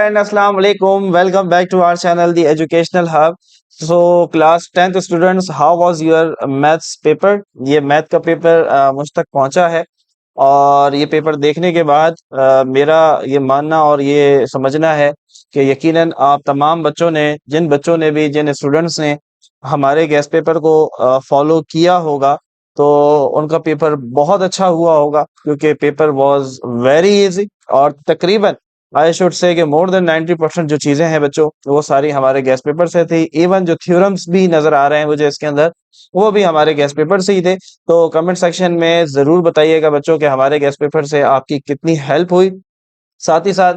and Assalamu alaikum. Welcome back to our channel, The Educational Hub. So, class 10th students, how was your maths paper? ये math का paper मुझ तक पहुंचा है और ये पेपर देखने के बाद मेरा ये मानना और ये समझना है कि यकीनन आप तमाम बच्चों ने जिन स्टूडेंट्स ने हमारे गेस्ट पेपर को फॉलो किया होगा तो उनका पेपर बहुत अच्छा हुआ होगा क्योंकि पेपर वाज वेरी इजी और तकरीबन आई शुड से कि मोर देन 90% जो चीजें हैं बच्चों वो सारी हमारे गेस्ट पेपर से थी। इवन जो थ्योरम्स भी नजर आ रहे हैं मुझे इसके अंदर वो भी हमारे गेस्ट पेपर से ही थे। तो कमेंट सेक्शन में जरूर बताइएगा बच्चों कि हमारे गेस्ट पेपर से आपकी कितनी हेल्प हुई, साथ ही साथ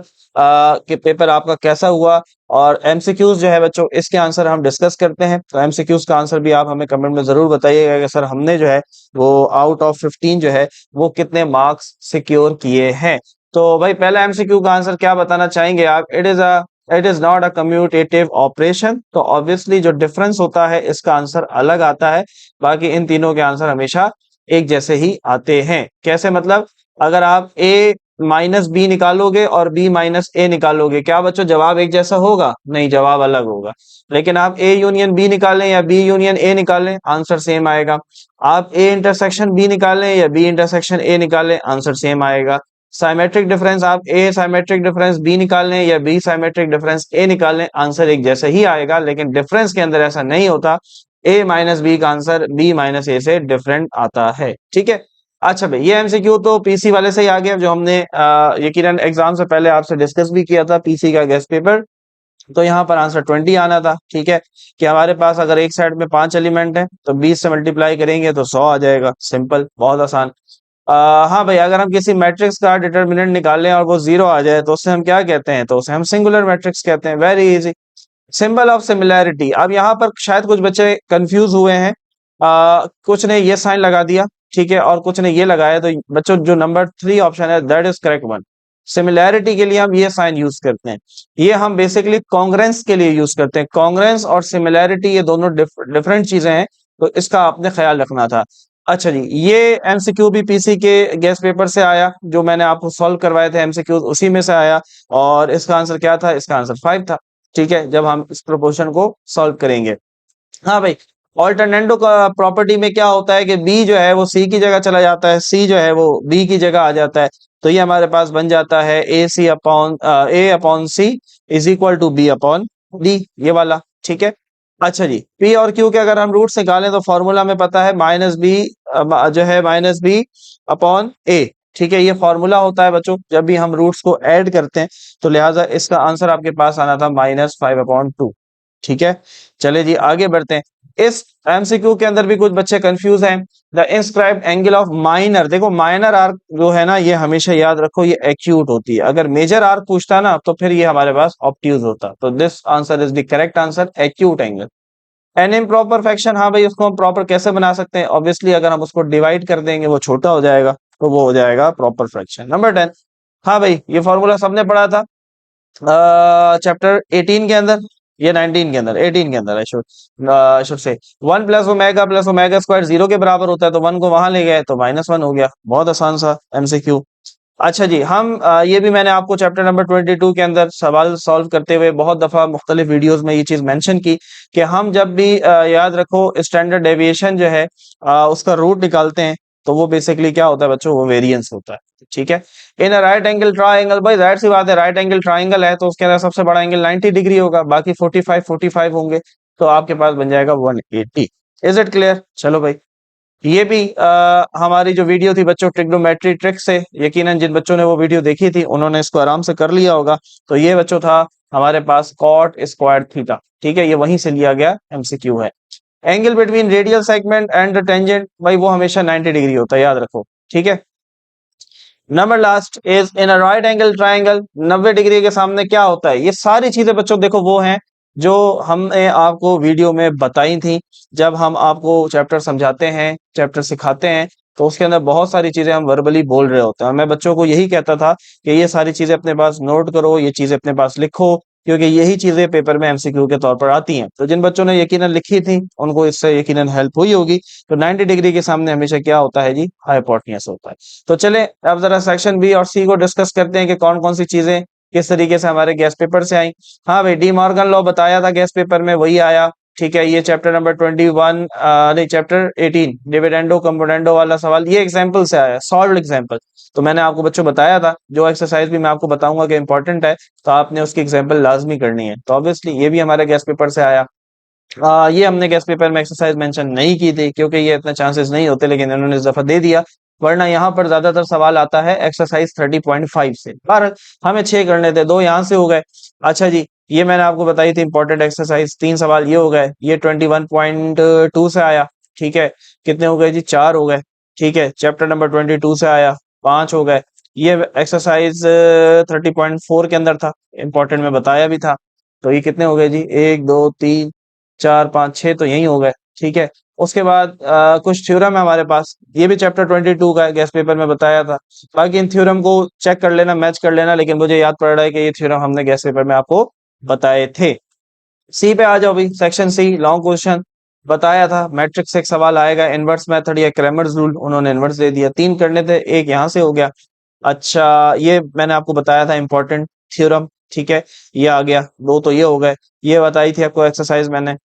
कि पेपर आपका कैसा हुआ। और एमसीक्यूज जो है बच्चों इसके आंसर हम डिस्कस करते हैं, तो एमसीक्यूज का आंसर भी आप हमें कमेंट में जरूर बताइएगा कि सर हमने जो है वो आउट ऑफ 15 जो है वो कितने मार्क्स सिक्योर किए हैं। तो भाई पहला एमसीक्यू का आंसर क्या बताना चाहेंगे आप? It is not a commutative operation. तो ऑब्वियसली जो डिफरेंस होता है इसका आंसर अलग आता है, बाकी इन तीनों के आंसर हमेशा एक जैसे ही आते हैं। कैसे मतलब? अगर आप ए माइनस बी निकालोगे और बी माइनस ए निकालोगे, क्या बच्चों जवाब एक जैसा होगा? नहीं, जवाब अलग होगा। लेकिन आप ए यूनियन बी निकालें या बी यूनियन ए निकालें, आंसर सेम आएगा। आप ए इंटरसेक्शन बी निकालें या बी इंटरसेक्शन ए निकालें, आंसर सेम आएगा। साइमेट्रिक डिफरेंस आप ए साइमेट्रिक डिफरेंस बी निकालें या बी साइमेट्रिक डिफरेंस ए निकालें, आंसर एक जैसा ही आएगा। लेकिन डिफरेंस के अंदर ऐसा नहीं होता, ए माइनस बी का आंसर बी माइनस ए से डिफरेंट आता है। ठीक है, अच्छा भाई ये एमसीक्यू तो पीसी वाले से ही आ गया जो हमने यकीनन एग्जाम से पहले आपसे डिस्कस भी किया था, पीसी का गेस्ट पेपर। तो यहाँ पर आंसर 20 आना था। ठीक है, कि हमारे पास अगर एक साइड में 5 एलिमेंट है तो 20 से मल्टीप्लाई करेंगे तो 100 आ जाएगा। सिंपल, बहुत आसान। हाँ भाई, अगर हम किसी मैट्रिक्स का डिटर्मिनेंट निकालें और वो 0 आ जाए तो उससे हम क्या कहते हैं? तो उसे हम सिंगुलर मैट्रिक्स कहते हैं। Very easy. Symbol of similarity, अब यहाँ पर शायद कुछ बच्चे कंफ्यूज हुए हैं। कुछ ने ये साइन लगा दिया, ठीक है, और कुछ ने ये लगाया। तो बच्चों जो नंबर 3 ऑप्शन है that is correct one. Similarity के लिए हम ये साइन यूज करते हैं, ये हम बेसिकली कॉन्ग्रेंस के लिए यूज करते हैं। कॉन्ग्रेंस और सिमिलैरिटी ये दोनों डिफरेंट चीजें हैं, तो इसका आपने ख्याल रखना था। अच्छा जी, ये एमसीक्यू भी पीसी के गेस्ट पेपर से आया, जो मैंने आपको सॉल्व करवाए थे एमसीक्यू उसी में से आया। और इसका आंसर क्या था? इसका आंसर 5 था। ठीक है, जब हम इस प्रोपोर्शन को सॉल्व करेंगे। हाँ भाई, ऑल्टरनेटो का प्रॉपर्टी में क्या होता है कि बी जो है वो सी की जगह चला जाता है, सी जो है वो बी की जगह आ जाता है। तो ये हमारे पास बन जाता है A upon C is equal to B upon D, ये वाला। ठीक है, अच्छा जी, पी और क्यू के अगर हम रूट्स निकालें तो फॉर्मूला में पता है माइनस बी जो है माइनस बी अपॉन ए। ठीक है, ये फॉर्मूला होता है बच्चों जब भी हम रूट्स को ऐड करते हैं। तो लिहाजा इसका आंसर आपके पास आना था -5/2। ठीक है, चले जी आगे बढ़ते हैं। इस एमसीक्यू के अंदर भी कुछ बच्चे कंफ्यूज हैं। The inscribed angle of minor, देखो माइनर आर्क जो है ना, ये हमेशा याद रखो ये एक्यूट होती है। अगर मेजर आर्क पूछता ना तो फिर ये हमारे पास ऑब्ट्यूज होता। तो this answer is the correct answer, acute angle. An improper fraction, हाँ भाई उसको हम प्रॉपर कैसे बना सकते हैं? ऑब्वियसली अगर हम उसको डिवाइड कर देंगे वो छोटा हो जाएगा, तो वो हो जाएगा प्रॉपर फ्रैक्शन। नंबर 10, हाँ भाई ये फॉर्मूला सबने पढ़ा था चैप्टर 18 के अंदर, ये 19 के अंदर, 18 के अंदर I should say 1 plus omega square 0 के बराबर होता है। तो 1 को वहां ले गए तो -1 हो गया। बहुत आसान सा एमसीक्यू। अच्छा जी, हम ये भी मैंने आपको चैप्टर नंबर 22 के अंदर सवाल सॉल्व करते हुए बहुत दफा मुख्तलिफ वीडियोस में ये चीज मेंशन की कि हम जब भी याद रखो स्टैंडर्ड डेविएशन जो है उसका रूट निकालते हैं तो वो बेसिकली क्या होता है बच्चों? वो वेरिएंस होता है। ठीक है, इन राइट एंगल ट्राइंगल, भाई जाहिर सी बात है राइट एंगल ट्राइंगल है तो उसके अंदर सबसे बड़ा एंगल 90 डिग्री होगा, बाकी 45 होंगे, तो आपके पास बन जाएगा 180। Is it clear? चलो भाई, ये भी हमारी जो वीडियो थी बच्चों ट्रिग्नोमेट्री ट्रिक से, यकीनन जिन बच्चों ने वो वीडियो देखी थी उन्होंने इसको आराम से कर लिया होगा। तो ये बच्चों था हमारे पास कॉट स्क्वायर थीटा। ठीक है, ये वहीं से लिया गया एमसीक्यू है। Angle between radial segment and the tangent, भाई वो हमेशा 90 डिग्री होता है, याद रखो। ठीक है, number last is in a right angle triangle, 90 degree के सामने क्या होता है? ये सारी चीजें बच्चों देखो वो हैं जो हमने आपको वीडियो में बताई थी। जब हम आपको चैप्टर समझाते हैं, चैप्टर सिखाते हैं, तो उसके अंदर बहुत सारी चीजें हम वर्बली बोल रहे होते हैं। मैं बच्चों को यही कहता था कि ये सारी चीजें अपने पास नोट करो, ये चीजें अपने पास लिखो, क्योंकि यही चीजें पेपर में एमसीक्यू के तौर पर आती हैं। तो जिन बच्चों ने यकीनन लिखी थी उनको इससे यकीनन हेल्प हुई होगी। तो 90 डिग्री के सामने हमेशा क्या होता है जी? हाइपोटेन्यूस होता है। तो चले अब जरा सेक्शन बी और सी को डिस्कस करते हैं कि कौन कौन सी चीजें किस तरीके से हमारे गेस्ट पेपर से आई। हाँ भाई, डी मॉर्गन लॉ बताया था गेस्ट पेपर में, वही आया। ठीक है, ये चैप्टर नंबर 21 नहीं चैप्टर 18 डिविडेंडो कंपोनेंडो वाला सवाल, ये एग्जाम्पल से आया, सॉल्व एग्जाम्पल। तो मैंने आपको बच्चों बताया था, जो एक्सरसाइज भी मैं आपको बताऊंगा कि इंपॉर्टेंट है, तो आपने उसकी एग्जाम्पल लाजमी करनी है। तो ऑब्वियसली ये भी हमारे गेस्ट पेपर से आया। ये हमने गेस्ट पेपर में एक्सरसाइज मेंशन नहीं की थी, क्योंकि ये इतने चांसेस नहीं होते, लेकिन इन्होंने इस दफा दे दिया। वरना यहाँ पर ज्यादातर सवाल आता है एक्सरसाइज 30.5 से, पर हमें 6 करने थे, 2 यहाँ से हो गए। अच्छा जी, ये मैंने आपको बताई थी इंपॉर्टेंट एक्सरसाइज, 3 सवाल ये हो गए। ये 21.2 से आया। ठीक है, कितने हो गए जी, 4 हो गए। ठीक है, चैप्टर नंबर 22 से आया, 5 हो गए। ये एक्सरसाइज 30.4 के अंदर था, इंपॉर्टेंट में बताया भी था। तो ये कितने हो गए जी, 1 2 3 4 5 6, तो यही हो गए। ठीक है, उसके बाद कुछ थ्योरम है हमारे पास, ये भी चैप्टर 22 का है, गेस्ट पेपर में बताया था। बाकी इन थ्योरम को चेक कर लेना, मैच कर लेना, लेकिन मुझे याद पड़ रहा है कि ये थ्योरम हमने गेस्ट पेपर में आपको बताए थे। सी पे आ जाओ भाई, सेक्शन सी लॉन्ग क्वेश्चन बताया था, मैट्रिक्स से एक सवाल आएगा, इनवर्स मेथड या क्रैमर्स रूल, उन्होंने इनवर्स दे दिया। 3 करने थे, एक यहाँ से हो गया। अच्छा, ये मैंने आपको बताया था इंपॉर्टेंट थ्योरम। ठीक है, ये आ गया, 2 तो ये हो गए। ये बताई थी आपको एक्सरसाइज मैंने,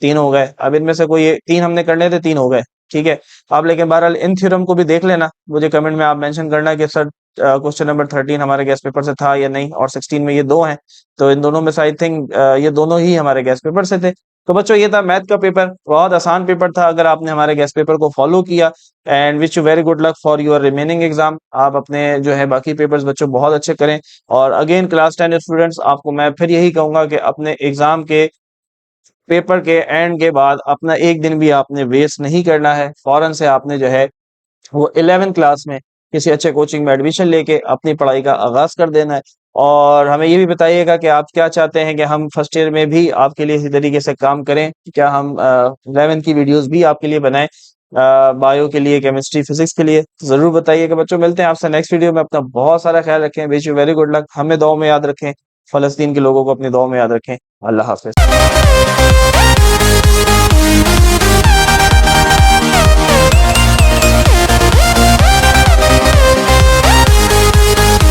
3 हो गए। अब इनमें से कोई 3 हमने करने थे, 3 हो गए। ठीक है, आप लेकिन बहरहाल इन थ्योरम को भी देख लेना, मुझे कमेंट में आप मेंशन करना कि सर क्वेश्चन नंबर 13 हमारे गेस्ट पेपर से था या नहीं, और 16 में ये 2 हैं, तो इन दोनों में से आई थिंक ये दोनों ही हमारे गेस्ट पेपर से थे। तो बच्चों, ये था मैथ का पेपर, बहुत आसान पेपर था अगर आपने हमारे गेस्ट पेपर को फॉलो किया। And wish you very good luck for your remaining exam. आप अपने जो है बाकी पेपर्स बच्चों बहुत अच्छे करें। और अगेन क्लास 10 स्टूडेंट्स, आपको मैं फिर यही कहूंगा कि अपने एग्जाम के पेपर के एंड के बाद अपना एक दिन भी आपने वेस्ट नहीं करना है, फौरन से आपने जो है वो 11th क्लास में किसी अच्छे कोचिंग में एडमिशन लेके अपनी पढ़ाई का आगाज कर देना है। और हमें ये भी बताइएगा कि आप क्या चाहते हैं कि हम फर्स्ट ईयर में भी आपके लिए इसी तरीके से काम करें, क्या हम 11th की वीडियोस भी आपके लिए बनाएं, बायो के लिए, केमिस्ट्री, फिजिक्स के लिए। जरूर बताइएगा बच्चों, मिलते हैं आपसे नेक्स्ट वीडियो में। अपना बहुत सारा ख्याल रखें, wish you very good luck, हमें दुआ में याद रखें, फलस्तीन के लोगों को अपनी दुआ में याद रखें। अल्लाह हाफिज।